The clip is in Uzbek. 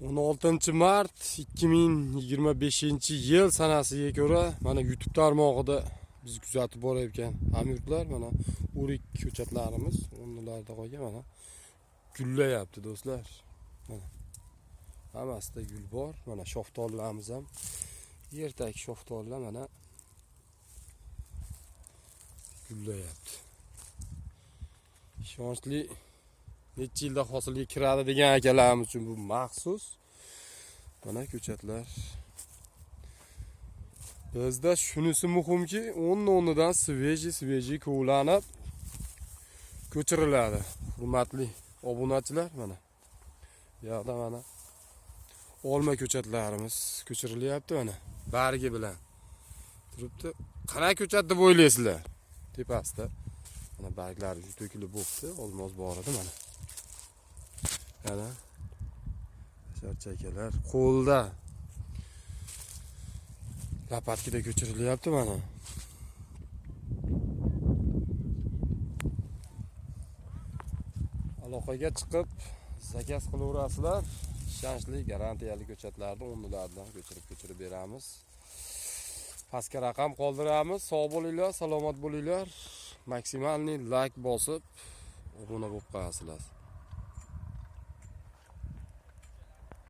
16-mart 2025-yil sanasiga ko'ra mana YouTube tarmog'ida biz kuzatib borayotgan hamyurtlar mana o'rik ko'chatlarimiz o'rnlarda qo'ygan mana gullayapti do'stlar. Mana hammasida gul bor. Mana shoftollarimiz ham ertak shoftollar mana gullayapti. Ishonchli necha yilda hosilga kiradi degan akalarimiz uchun bu maxsus mana ko'chatlar. Bizda shunisi muhimki, o'rnidan sveji kovlanib ko'chiriladi. Hurmatli obunachilar, mana bu yoqda mana olma ko'chatlarimiz ko'chirilyapti mana bargi bilan turibdi. Qana ko'chat deb o'ylaysizlar? Tepasida mana barglari to'kilib bo'libdi, olmos bor edi mana. Mana sharchakalar qo'lda lapatkada ko'chirilyapti mana. Aloqaga chiqib zakaz qilaverasizlar. Ishonchli, garantiyali ko'chatlarni o'rnlaridan ko'chirib beramiz. Pastga raqam qoldiramiz. Sog' bo'linglar, salomat bo'linglar. Maksimalni like bosib obuna bo'lib qo'yasizlar.